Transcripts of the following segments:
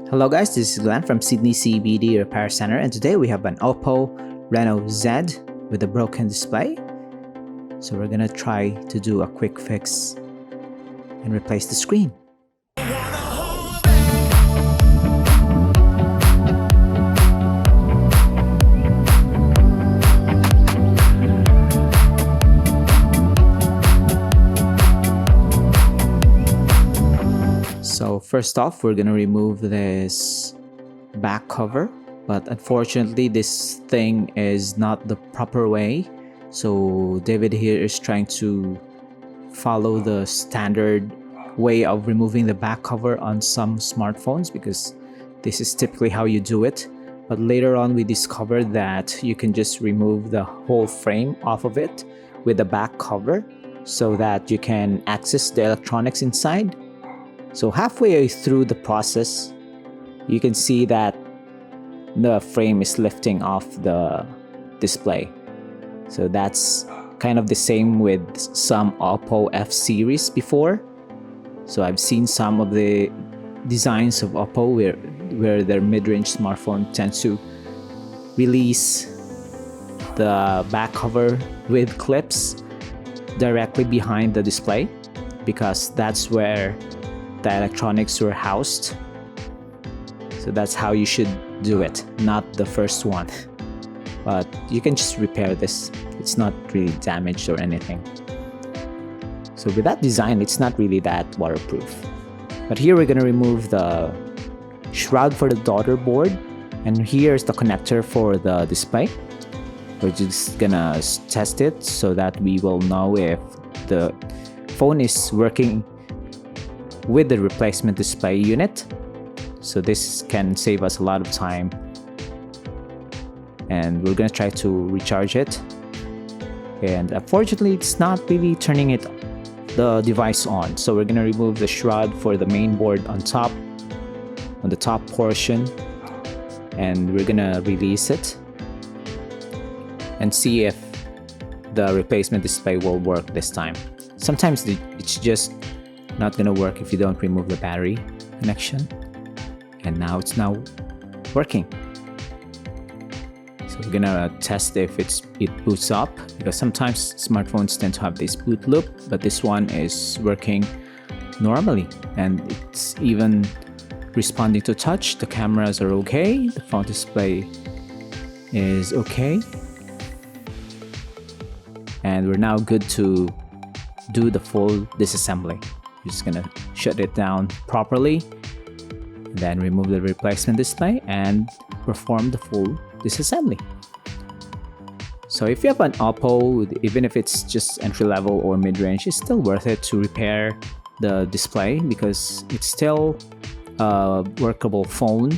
Hello guys, this is Glenn from Sydney CBD Repair Center, and today we have an Oppo Reno Z with a broken display. So we're gonna try to do a quick fix and replace the screen. So first off, we're gonna remove this back cover, but unfortunately this thing is not the proper way. So David here is trying to follow the standard way of removing the back cover on some smartphones, because this is typically how you do it. But later on we discovered that you can just remove the whole frame off of it with the back cover so that you can access the electronics inside. So halfway through the process, you can see that the frame is lifting off the display. So that's kind of the same with some Oppo F series before. So I've seen some of the designs of Oppo where their mid-range smartphone tends to release the back cover with clips directly behind the display, because that's where the electronics were housed. So that's how you should do it, not the first one. But you can just repair this. It's not really damaged or anything. So with that design, it's not really that waterproof. But here we're gonna remove the shroud for the daughter board, and here's the connector for the display. We're just gonna test it so that we will know if the phone is working with the replacement display unit. So this can save us a lot of time, and we're gonna try to recharge it. And unfortunately it's not really turning the device on, so we're gonna remove the shroud for the main board on the top portion, and we're gonna release it and see if the replacement display will work this time. Sometimes it's just not gonna work if you don't remove the battery connection, and now it's working. So we're gonna test if it boots up, because sometimes smartphones tend to have this boot loop, but this one is working normally, and it's even responding to touch. The cameras are okay, the front display is okay, and we're now good to do the full disassembly. Just gonna shut it down properly, then remove the replacement display and perform the full disassembly. So if you have an Oppo, even if it's just entry-level or mid-range, it's still worth it to repair the display, because it's still a workable phone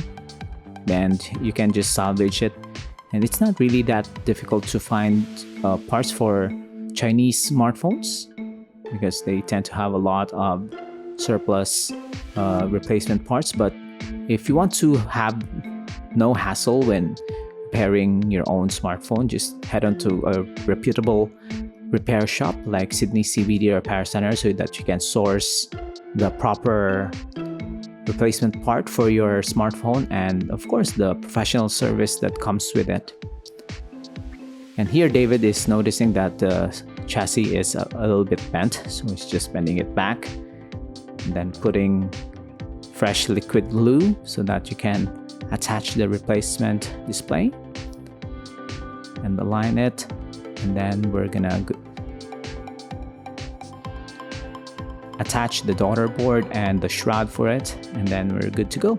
and you can just salvage it. And it's not really that difficult to find parts for Chinese smartphones, because they tend to have a lot of surplus replacement parts. But if you want to have no hassle when repairing your own smartphone, just head on to a reputable repair shop like Sydney CBD Repair Center, so that you can source the proper replacement part for your smartphone, and of course the professional service that comes with it. And here David is noticing that the chassis is a little bit bent, so he's just bending it back and then putting fresh liquid glue so that you can attach the replacement display and align it. And then we're gonna attach the daughter board and the shroud for it, and then we're good to go.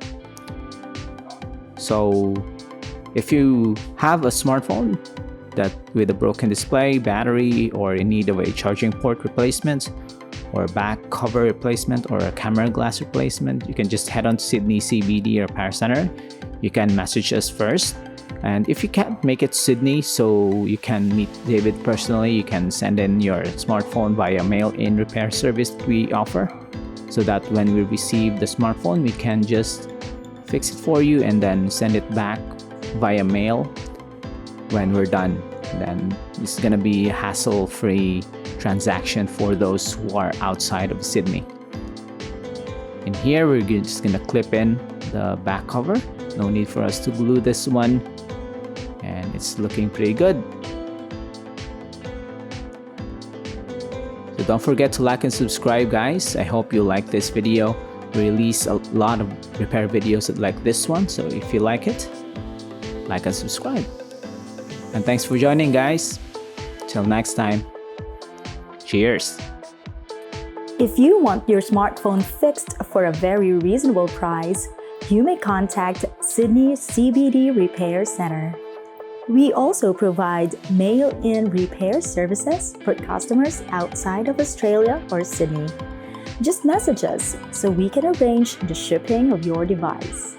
So if you have a smartphone that with a broken display, battery, or in need of a charging port replacement, or a back cover replacement, or a camera glass replacement, you can just head on to Sydney CBD Repair Center. You can message us first, and if you can't make it to Sydney, so you can meet David personally, you can send in your smartphone via mail-in repair service we offer, so that when we receive the smartphone, we can just fix it for you and then send it back via mail when we're done. Then it's gonna be a hassle-free transaction for those who are outside of Sydney. In here, we're just gonna clip in the back cover. No need for us to glue this one, and it's looking pretty good. So don't forget to like and subscribe, guys. I hope you like this video. We release a lot of repair videos like this one, so if you like it, like and subscribe. And thanks for joining, guys. Till next time. Cheers. If you want your smartphone fixed for a very reasonable price, you may contact Sydney CBD Repair Center. We also provide mail-in repair services for customers outside of Australia or Sydney. Just message us so we can arrange the shipping of your device.